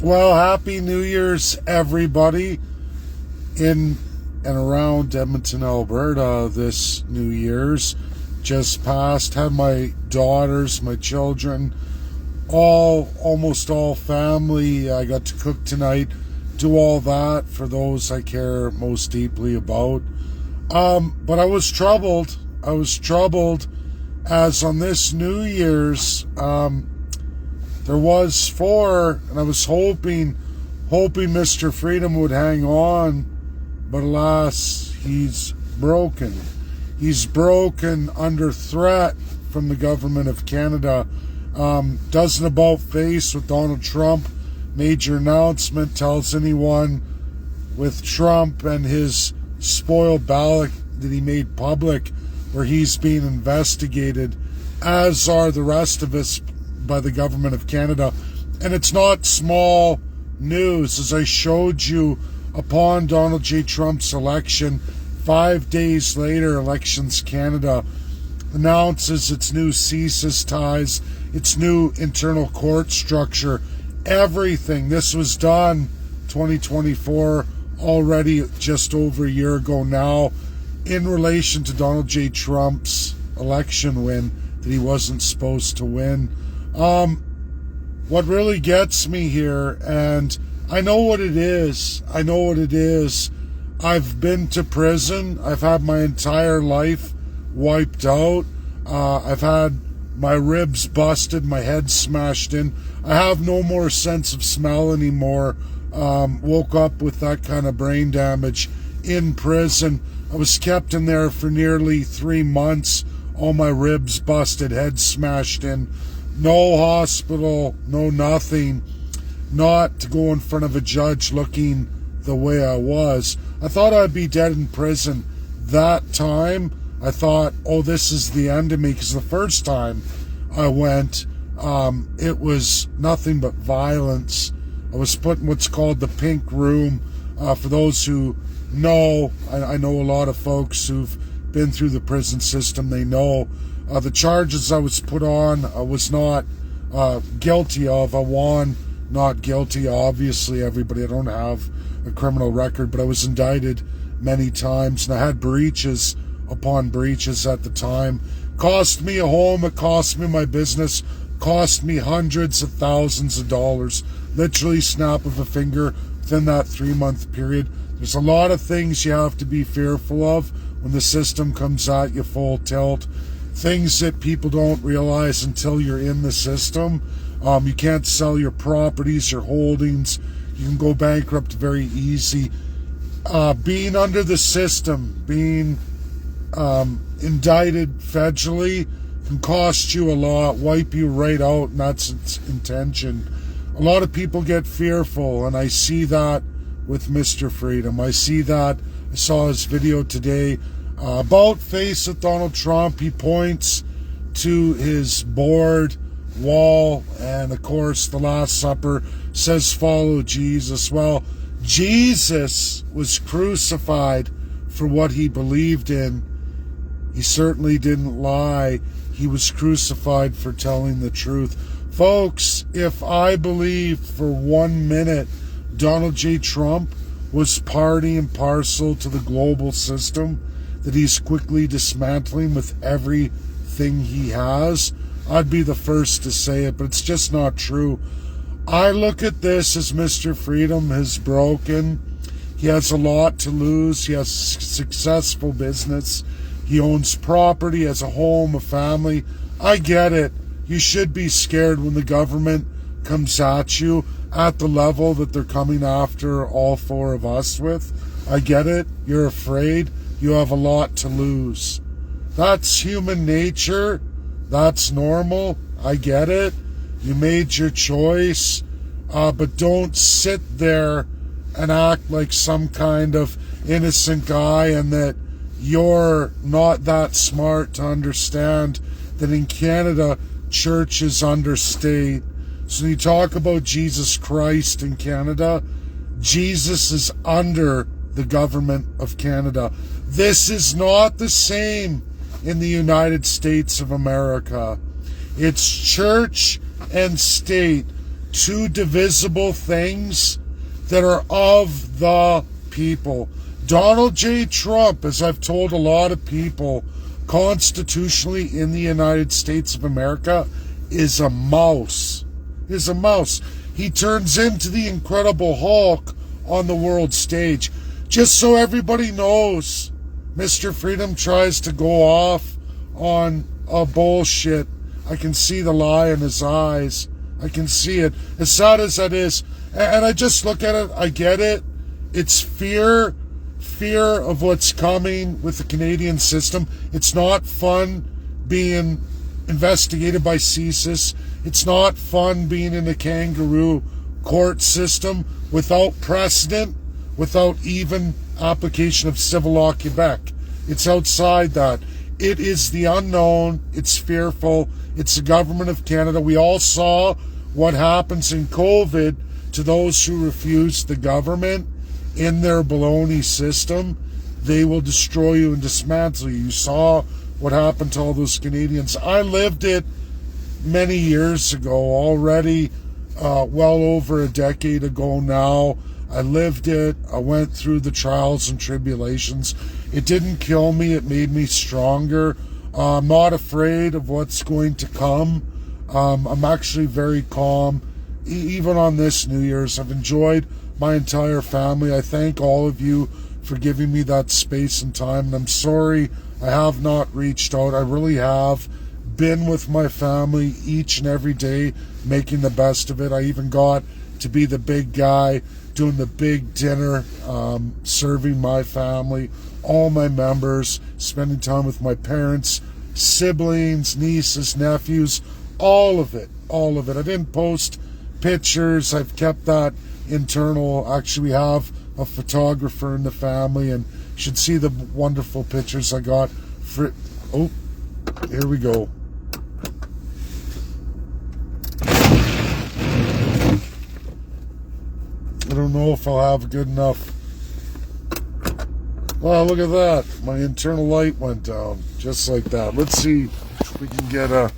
Well, Happy New Year's, everybody, in and around Edmonton, Alberta. This New Year's just passed. Had my daughters, my children, almost all family. I got to cook tonight, do all that for those I care most deeply about. But I was troubled. As on this New Year's, there was four, and I was hoping Mr. Freedom would hang on, but alas, he's broken. He's broken under threat from the government of Canada. Doesn't about face with Donald Trump. Major announcement, tells anyone with Trump and his spoiled ballot that he made public, where he's being investigated, as are the rest of us, by the government of Canada. And it's not small news. As I showed you, upon Donald J. Trump's election, 5 days later, Elections Canada announces its new CSIS ties, its new internal court structure, everything. This was done 2024, already just over a year ago now, in relation to Donald J. Trump's election win that he wasn't supposed to win. What really gets me here, and I know what it is. I've been to prison. I've had my entire life wiped out. I've had my ribs busted, my head smashed in. I have no more sense of smell anymore. Woke up with that kind of brain damage in prison. I was kept in there for nearly 3 months. All my ribs busted, head smashed in. No hospital, no nothing. Not to go in front of a judge looking the way I was. I thought I'd be dead in prison. That time, I thought, oh, this is the end of me. Because the first time I went, it was nothing but violence. I was put in what's called the pink room. For those who know, I know a lot of folks who've been through the prison system. They know the charges I was put on, I was not guilty of. I won not guilty, obviously, everybody. I don't have a criminal record, but I was indicted many times, and I had breaches upon breaches at the time. Cost me a home, it cost me my business, cost me hundreds of thousands of dollars, literally snap of a finger within that 3-month period. There's a lot of things you have to be fearful of when the system comes at you full tilt. Things that people don't realize until you're in the system. You can't sell your properties, your holdings. You can go bankrupt very easy. Being under the system, being indicted federally, can cost you a lot, wipe you right out, and that's its intention. A lot of people get fearful, and I see that with Mr. Freedom. I see that. I saw his video today about face with Donald Trump. He points to his board wall, and of course the Last Supper says follow Jesus. Well, Jesus was crucified for what he believed in. He certainly didn't lie. He was crucified for telling the truth. Folks, if I believed for 1 minute Donald J. Trump was party and parcel to the global system that he's quickly dismantling with everything he has, I'd be the first to say it, but it's just not true. I look at this as Mr. Freedom has broken. He has a lot to lose. He has successful business. He owns property, has a home, a family. I get it. You should be scared when the government comes at you at the level that they're coming after all four of us with. I get it. You're afraid. You have a lot to lose. That's human nature. That's normal. I get it. You made your choice. But don't sit there and act like some kind of innocent guy and that you're not that smart to understand that in Canada, church is under state. So when you talk about Jesus Christ in Canada, Jesus is under the government of Canada. This is not the same in the United States of America. It's church and state. two divisible things that are of the people. Donald J. Trump, as I've told a lot of people, constitutionally in the United States of America, is a mouse. Is a mouse. He turns into the Incredible Hulk on the world stage. Just so everybody knows, Mr. Freedom tries to go off on a bullshit. I can see the lie in his eyes. I can see it. As sad as that is. And I just look at it, I get it. It's fear of what's coming with the Canadian system. It's not fun being investigated by CSIS. It's not fun being in a kangaroo court system without precedent, without even application of civil law Quebec. It's outside that. It is the unknown. It's fearful. It's the government of Canada. We all saw what happens in COVID to those who refuse the government in their baloney system. They will destroy you and dismantle you. You saw what happened to all those Canadians. I lived it many years ago already, well over a decade ago now. I lived it. I went through the trials and tribulations. It didn't kill me. It made me stronger. I'm not afraid of what's going to come. I'm actually very calm. Even on this New Year's, I've enjoyed my entire family. I thank all of you for giving me that space and time. And I'm sorry I have not reached out. I really have been with my family each and every day, making the best of it. I even got to be the big guy, doing the big dinner, serving my family, all my members, spending time with my parents, siblings, nieces, nephews, all of it. I didn't post pictures. I've kept that internal. Actually, we have a photographer in the family, and you should see the wonderful pictures I got. Oh, here we go. I don't know if I'll have good enough. Wow, look at that. My internal light went down. Just like that. Let's see if we can get a...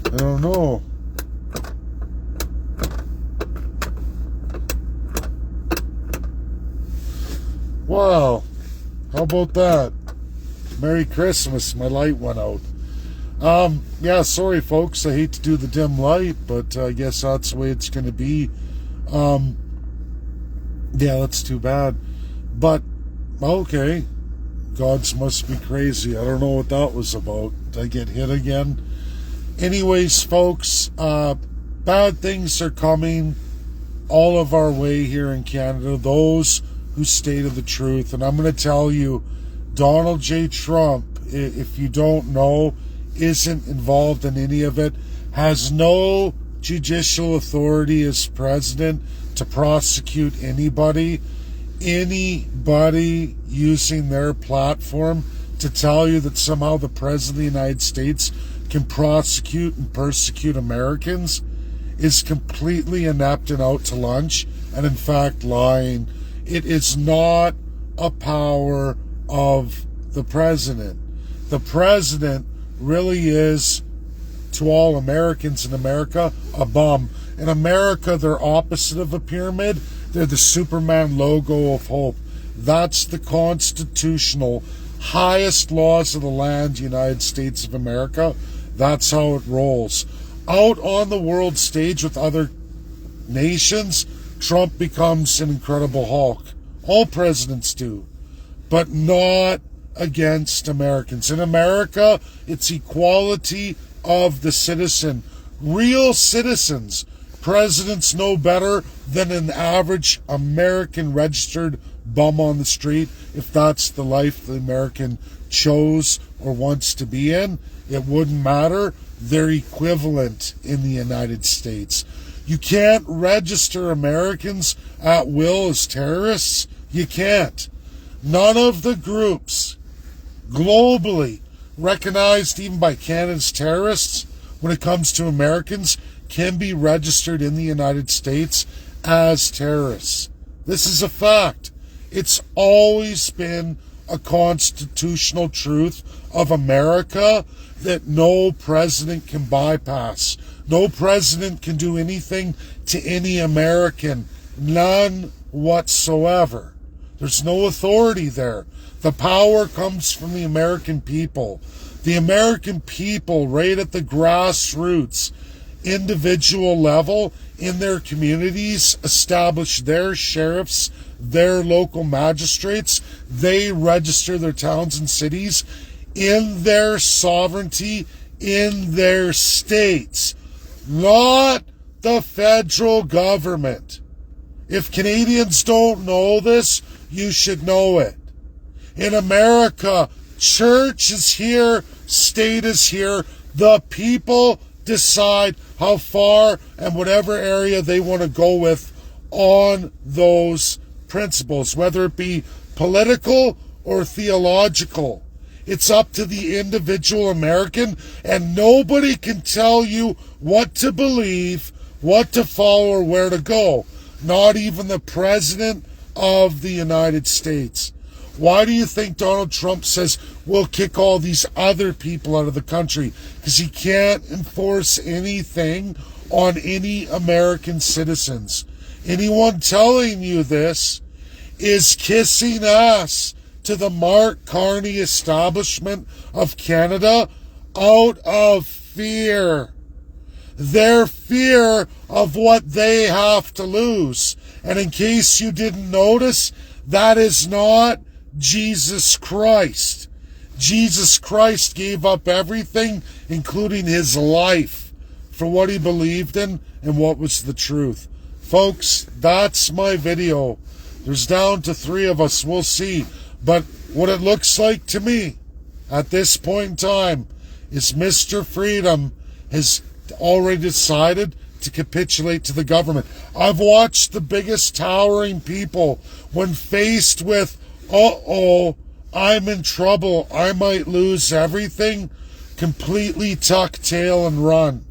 I don't know. Wow. How about that? Merry Christmas. My light went out. Yeah, sorry folks, I hate to do the dim light, but I guess that's the way it's going to be. Yeah, that's too bad. But, okay. Gods must be crazy. I don't know what that was about. Did I get hit again? Anyways, folks, bad things are coming all of our way here in Canada. Those who stated the truth. And I'm going to tell you, Donald J. Trump, if you don't know, isn't involved in any of it, has no judicial authority as president to prosecute anybody using their platform to tell you that somehow the president of the United States can prosecute and persecute Americans is completely inept and out to lunch, and in fact lying. It is not a power of the president. The president really is, to all Americans in America, a bum. In America, they're opposite of a pyramid. They're the Superman logo of hope. That's the constitutional highest laws of the land, United States of America. That's how it rolls. Out on the world stage with other nations, Trump becomes an Incredible Hulk. All presidents do. But not against Americans. In America, it's equality of the citizen. Real citizens. Presidents know better than an average American registered bum on the street. If that's the life the American chose or wants to be in, it wouldn't matter. They're equivalent in the United States. You can't register Americans at will as terrorists. You can't. None of the groups globally recognized even by Canada's terrorists when it comes to Americans can be registered in the United States as terrorists. This is a fact. It's always been a constitutional truth of America that no president can bypass. No president can do anything to any American. None whatsoever. There's no authority there. The power comes from the American people. The American people, right at the grassroots, individual level, in their communities, establish their sheriffs, their local magistrates. They register their towns and cities in their sovereignty, in their states, not the federal government. If Canadians don't know this, you should know it. In America, church is here, state is here. The people decide how far and whatever area they want to go with on those principles, whether it be political or theological. It's up to the individual American, and nobody can tell you what to believe, what to follow, or where to go. Not even the President of the United States. Why do you think Donald Trump says we'll kick all these other people out of the country? Because he can't enforce anything on any American citizens. Anyone telling you this is kissing ass to the Mark Carney establishment of Canada out of fear. Their fear of what they have to lose. And in case you didn't notice, that is not Jesus Christ. Jesus Christ gave up everything, including his life, for what he believed in and what was the truth. Folks, that's my video. There's down to 3 of us. We'll see. But what it looks like to me at this point in time is Mr. Freedom has already decided to capitulate to the government. I've watched the biggest towering people, when faced with, I'm in trouble, I might lose everything, completely tuck tail and run.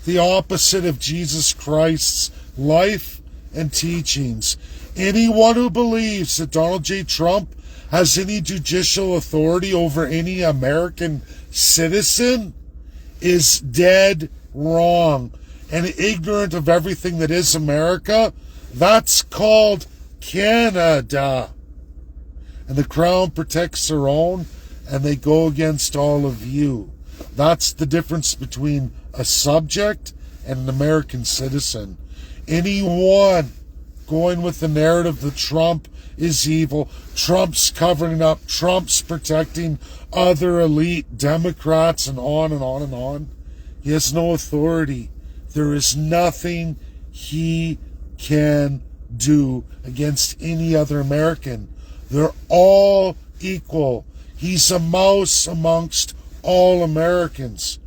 The opposite of Jesus Christ's life and teachings. Anyone who believes that Donald J. Trump has any judicial authority over any American citizen is dead wrong and ignorant of everything that is America. That's called Canada. And the Crown protects their own, and they go against all of you. That's the difference between a subject and an American citizen. Anyone going with the narrative that Trump is evil, Trump's covering up, Trump's protecting other elite Democrats, and on and on and on. He has no authority. There is nothing he can do against any other American. They're all equal. He's a mouse amongst all Americans.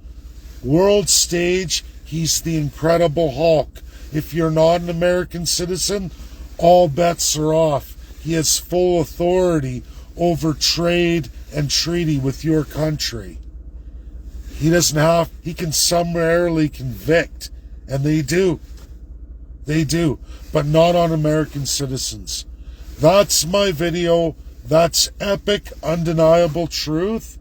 World stage, he's the Incredible Hulk. If you're not an American citizen, all bets are off. He has full authority over trade and treaty with your country. He can summarily convict, and they do. They do, but not on American citizens. That's my video. That's epic, undeniable truth.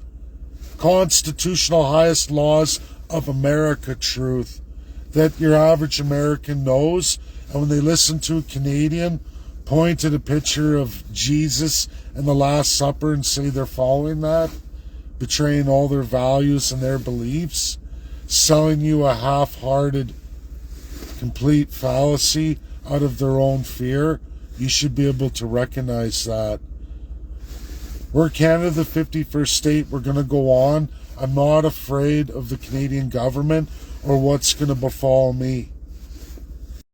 Constitutional highest laws of America truth that your average American knows. And when they listen to a Canadian point at a picture of Jesus and the Last Supper and say they're following that, betraying all their values and their beliefs, selling you a half-hearted, complete fallacy out of their own fear, you should be able to recognize that. We're Canada, the 51st state. We're going to go on. I'm not afraid of the Canadian government or what's going to befall me.